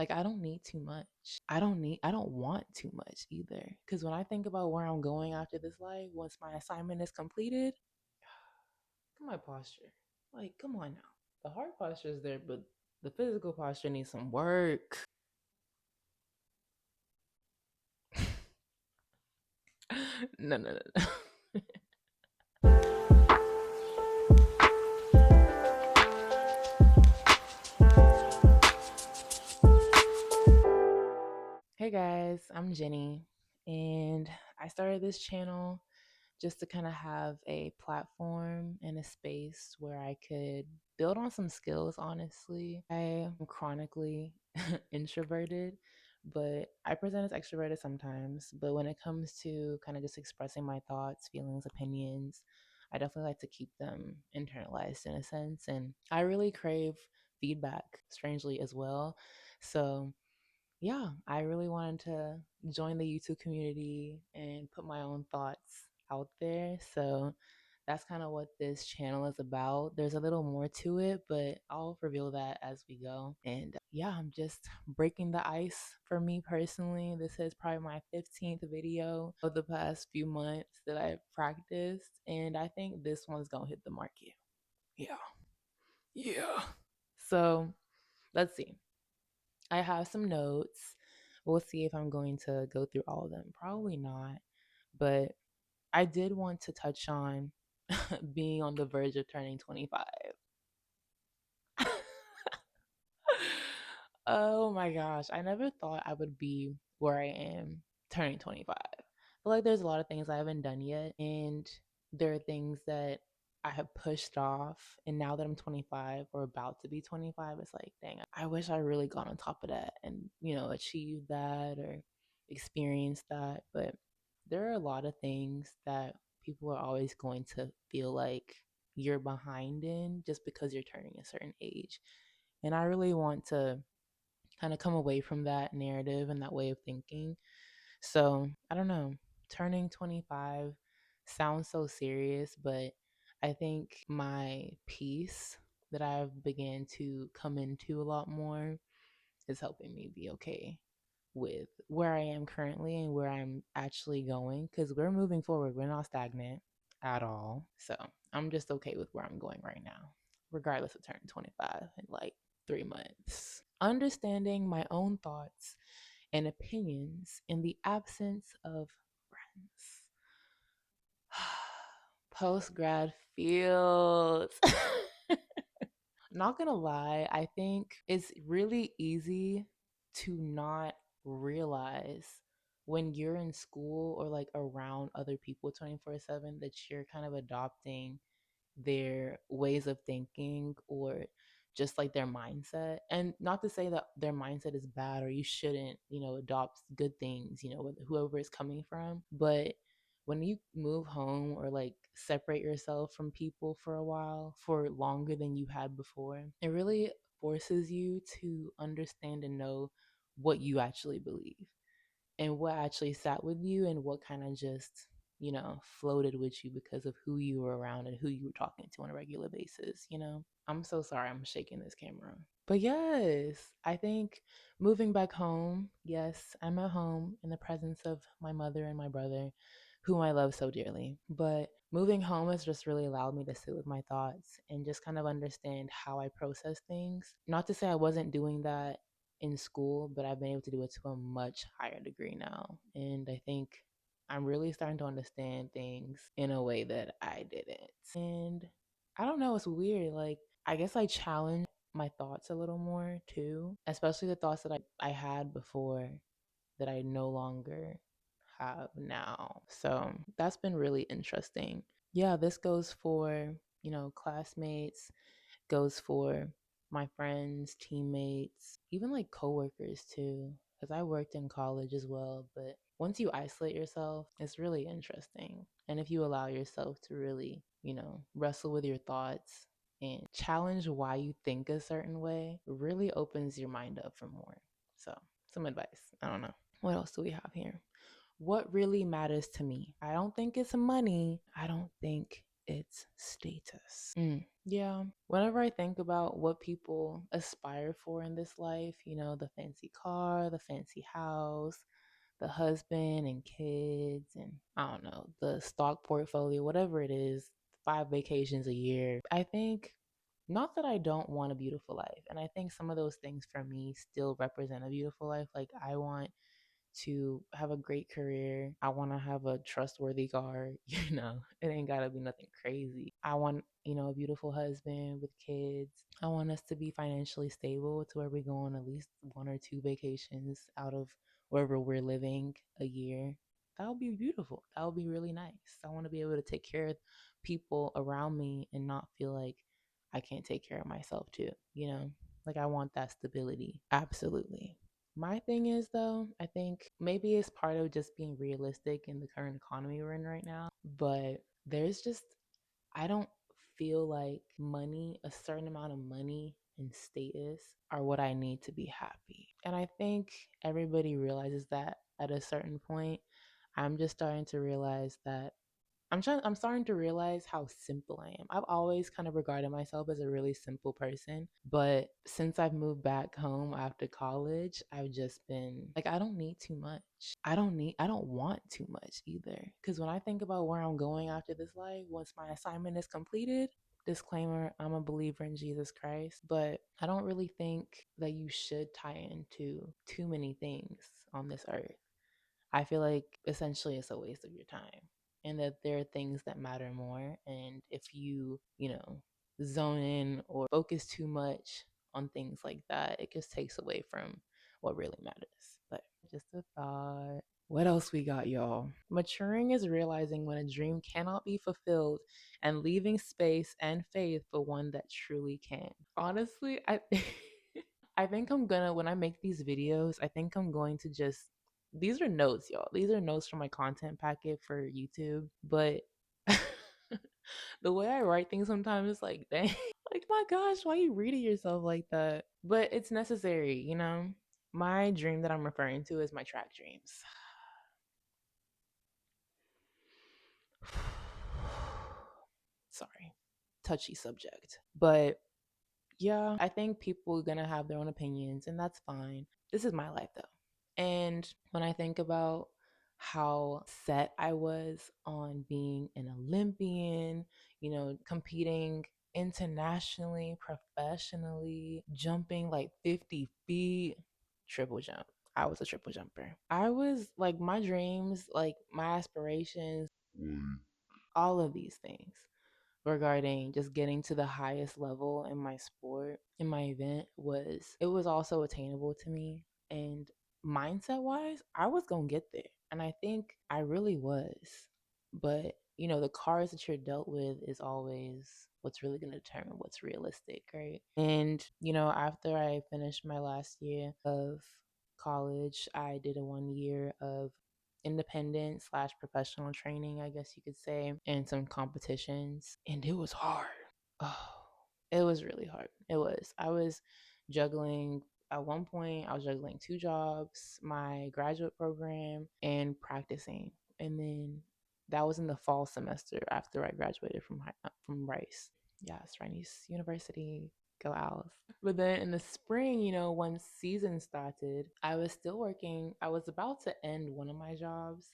Like, I don't need too much. I don't want too much either. Because when I think about where I'm going after this life, once my assignment is completed, look at my posture. Like, come on now. The heart posture is there, but the physical posture needs some work. No, no, no, no. Hey guys, I'm Jenny, and I started this channel just to kind of have a platform and a space where I could build on some skills, honestly. I am chronically introverted, but I present as extroverted sometimes. But when it comes to kind of just expressing my thoughts, feelings, opinions, I definitely like to keep them internalized in a sense. And I really crave feedback, strangely, as well. So, yeah, I really wanted to join the YouTube community and put my own thoughts out there. So that's kind of what this channel is about. There's a little more to it, but I'll reveal that as we go. And yeah, I'm just breaking the ice for me personally. This is probably my 15th video of the past few months that I've practiced. And I think this one's going to hit the market. Yeah. Yeah. So let's see. I have some notes. We'll see if I'm going to go through all of them. Probably not. But I did want to touch on being on the verge of turning 25. Oh my gosh. I never thought I would be where I am turning 25. I feel like there's a lot of things I haven't done yet. And there are things that I have pushed off. And now that I'm 25 or about to be 25, it's like, dang, I wish I really got on top of that and, achieved that or experienced that. But there are a lot of things that people are always going to feel like you're behind in just because you're turning a certain age. And I really want to kind of come away from that narrative and that way of thinking. So I don't know, turning 25 sounds so serious, but I think my peace that I've began to come into a lot more is helping me be okay with where I am currently and where I'm actually going because we're moving forward. We're not stagnant at all. So I'm just okay with where I'm going right now, regardless of turning 25 in like 3 months. Understanding my own thoughts and opinions in the absence of friends. Post grad feels. Not gonna lie, I think it's really easy to not realize when you're in school or like around other people 24/7 that you're kind of adopting their ways of thinking or just like their mindset. And not to say that their mindset is bad or you shouldn't, adopt good things, with whoever it's coming from. But when you move home or like separate yourself from people for a while, for longer than you had before, it really forces you to understand and know what you actually believe and what actually sat with you and what kind of just floated with you because of who you were around and who you were talking to on a regular basis. I'm so sorry I'm shaking this camera, but yes, I think moving back home, yes, I'm at home in the presence of my mother and my brother whom I love so dearly, but moving home has just really allowed me to sit with my thoughts and just kind of understand how I process things. Not to say I wasn't doing that in school, but I've been able to do it to a much higher degree now. And I think I'm really starting to understand things in a way that I didn't. And I don't know, it's weird. Like, I guess I challenge my thoughts a little more too, especially the thoughts that I had before that I no longer have now. So that's been really interesting. Yeah, this goes for, classmates, goes for my friends, teammates, even like coworkers too, because I worked in college as well. But once you isolate yourself, it's really interesting. And if you allow yourself to really, wrestle with your thoughts and challenge why you think a certain way, really opens your mind up for more. So, some advice. I don't know. What else do we have here? What really matters to me? I don't think it's money. I don't think its status. Yeah. Whenever I think about what people aspire for in this life, the fancy car, the fancy house, the husband and kids, and I don't know, the stock portfolio, whatever it is, 5 vacations a year, I think not that I don't want a beautiful life. And I think some of those things for me still represent a beautiful life. Like, I want to have a great career. I want to have a trustworthy guard. It ain't got to be nothing crazy. I want, a beautiful husband with kids. I want us to be financially stable to where we go on at least 1 or 2 vacations out of wherever we're living a year. That would be beautiful. That would be really nice. I want to be able to take care of people around me and not feel like I can't take care of myself too. Like, I want that stability. Absolutely. My thing is, though, I think maybe it's part of just being realistic in the current economy we're in right now, but there's just, I don't feel like money, a certain amount of money and status are what I need to be happy. And I think everybody realizes that at a certain point. I'm just starting to realize that I'm starting to realize how simple I am. I've always kind of regarded myself as a really simple person, but since I've moved back home after college, I've just been like, I don't need too much. I don't want too much either. Cuz when I think about where I'm going after this life, once my assignment is completed, disclaimer, I'm a believer in Jesus Christ, but I don't really think that you should tie into too many things on this earth. I feel like essentially it's a waste of your time, and that there are things that matter more. And if you zone in or focus too much on things like that, it just takes away from what really matters. But just a thought. What else we got, y'all? Maturing is realizing when a dream cannot be fulfilled and leaving space and faith for one that truly can. Honestly, I think I'm gonna, when I make these videos, I think I'm going to just, these are notes, y'all. These are notes from my content packet for YouTube. But the way I write things sometimes is like, dang, like, my gosh, why you reading yourself like that? But it's necessary. My dream that I'm referring to is my track dreams. Sorry, touchy subject. But yeah, I think people are gonna have their own opinions, and that's fine. This is my life though. And when I think about how set I was on being an Olympian, competing internationally, professionally, jumping like 50 feet, triple jump. I was a triple jumper. I was like, my dreams, like my aspirations, all of these things regarding just getting to the highest level in my sport, in my event, was also attainable to me. And mindset wise, I was gonna get there, and I think I really was. But the cards that you're dealt with is always what's really going to determine what's realistic, right? And after I finished my last year of college, I did a 1 year of independent slash professional training, I guess you could say, and some competitions. And it was hard. Oh, it was really hard. It was. I was juggling, at one point, I was juggling 2 jobs, my graduate program, and practicing. And then that was in the fall semester after I graduated from Rice. Yes, Rice University. Go Owls. But then in the spring, when season started, I was still working. I was about to end one of my jobs.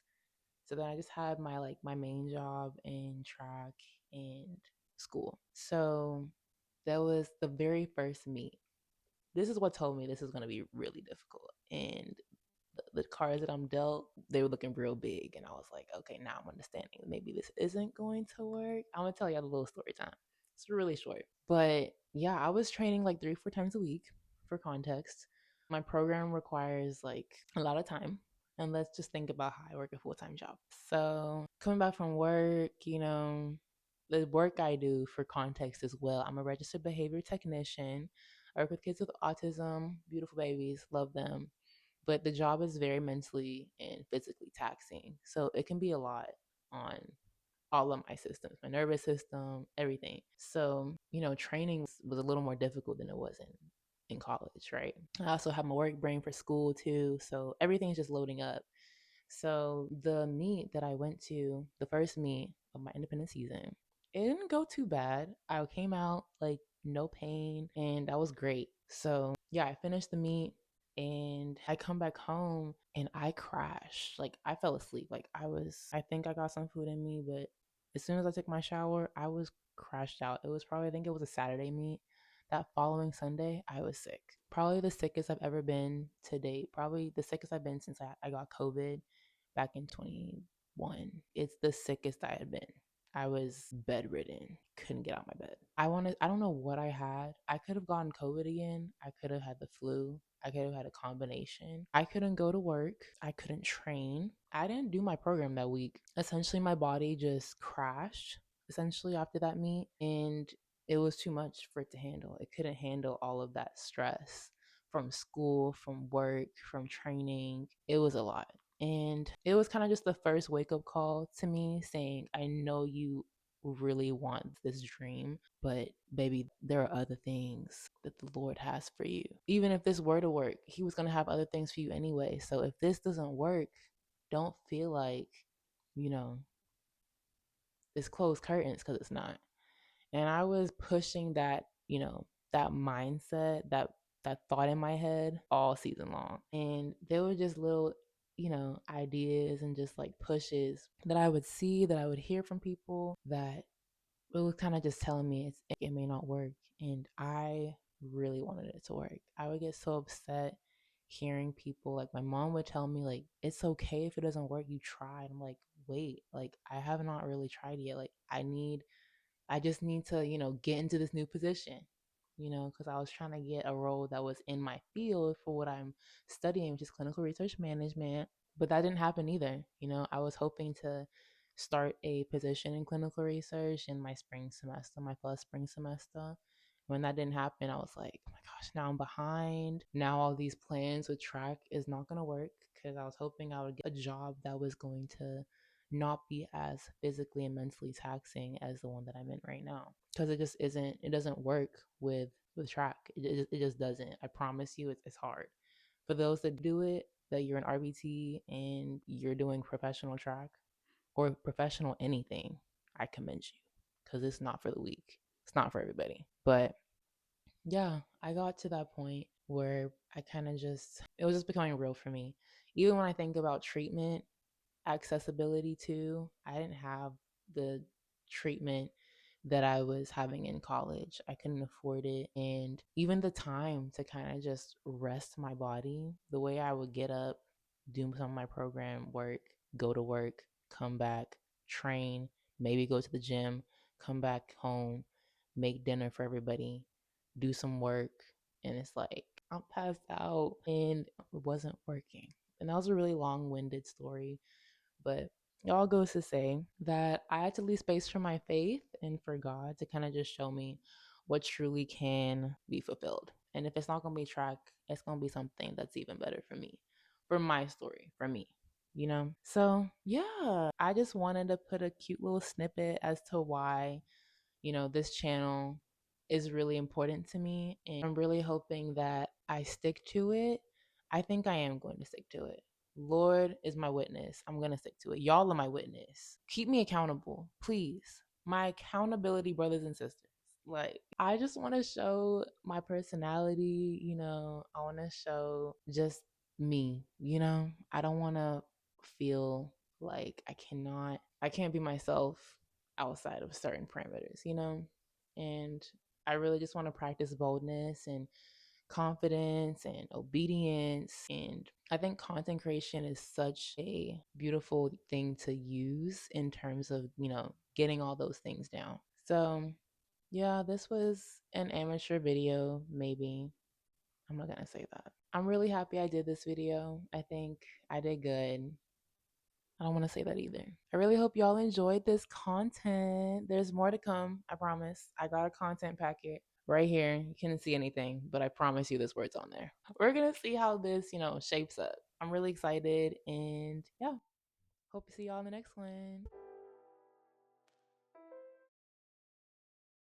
So then I just had my main job in track and school. So that was the very first meet. This is what told me this is going to be really difficult. And the cards that I'm dealt, they were looking real big. And I was like, okay, now I'm understanding. Maybe this isn't going to work. I'm going to tell you a little story time. It's really short. But yeah, I was training like 3 or 4 times a week for context. My program requires like a lot of time. And let's just think about how I work a full-time job. So coming back from work, the work I do for context as well. I'm a registered behavior technician. I work with kids with autism, beautiful babies, love them. But the job is very mentally and physically taxing. So it can be a lot on all of my systems, my nervous system, everything. So, training was a little more difficult than it was in college, right? I also have my work brain for school too. So everything's just loading up. So the meet that I went to, the first meet of my independent season, it didn't go too bad. I came out like no pain, and that was great. So yeah, I finished the meet and I come back home and I crashed. Like I fell asleep. Like I think I got some food in me, but as soon as I took my shower, I was crashed out. It was probably, I think it was a Saturday meet. That following Sunday, I was sick. Probably the sickest I've ever been to date. Probably the sickest I've been since I got COVID back in 21. It's the sickest I had been. I was bedridden, couldn't get out of my bed. I don't know what I had. I could have gotten COVID again. I could have had the flu. I could have had a combination. I couldn't go to work. I couldn't train. I didn't do my program that week. Essentially, my body just crashed essentially after that meet, and it was too much for it to handle. It couldn't handle all of that stress from school, from work, from training. It was a lot. And it was kind of just the first wake up call to me saying, I know you really want this dream, but baby, there are other things that the Lord has for you. Even if this were to work, He was going to have other things for you anyway. So if this doesn't work, don't feel like, you know, it's closed curtains, because it's not. And I was pushing that, that mindset, that thought in my head all season long. And there were just little, ideas and just like pushes that I would see, that I would hear from people, that it was kind of just telling me it may not work. And I really wanted it to work. I would get so upset hearing people, like my mom would tell me, like, it's okay if it doesn't work, you tried. I'm like, wait, like I have not really tried yet. Like I just need to, get into this new position, because I was trying to get a role that was in my field for what I'm studying, which is clinical research management. But that didn't happen either. I was hoping to start a position in clinical research in my spring semester, my first spring semester. When that didn't happen, I was like, oh my gosh, now I'm behind. Now all these plans with track is not going to work, because I was hoping I would get a job that was going to not be as physically and mentally taxing as the one that I'm in right now, because it doesn't work with track. It just doesn't. I promise you, it's hard for those that do it, that you're an RBT and you're doing professional track or professional anything. I commend you, because it's not for the weak. It's not for everybody. But yeah, I got to that point where I kind of it was just becoming real for me. Even when I think about treatment, accessibility to, I didn't have the treatment that I was having in college. I couldn't afford it. And even the time to kind of just rest my body, the way I would get up, do some of my program work, go to work, come back, train, maybe go to the gym, come back home, make dinner for everybody, do some work. And it's like, I'm passed out and it wasn't working. And that was a really long winded story, but it all goes to say that I had to leave space for my faith and for God to kind of just show me what truly can be fulfilled. And if it's not going to be track, it's going to be something that's even better for me, for my story, for me. So, yeah, I just wanted to put a cute little snippet as to why, this channel is really important to me. And I'm really hoping that I stick to it. I think I am going to stick to it. Lord is my witness. I'm going to stick to it. Y'all are my witness. Keep me accountable, please. My accountability, brothers and sisters. Like, I just want to show my personality, I want to show just me. I don't want to feel like I can't be myself outside of certain parameters. And I really just want to practice boldness and confidence and obedience. And I think content creation is such a beautiful thing to use in terms of, getting all those things down. So, yeah, this was an amateur video, maybe. I'm not going to say that. I'm really happy I did this video. I think I did good. I don't want to say that either. I really hope y'all enjoyed this content. There's more to come, I promise. I got a content packet right here. You couldn't see anything, but I promise you this word's on there. We're going to see how this, shapes up. I'm really excited, and yeah, hope to see y'all in the next one.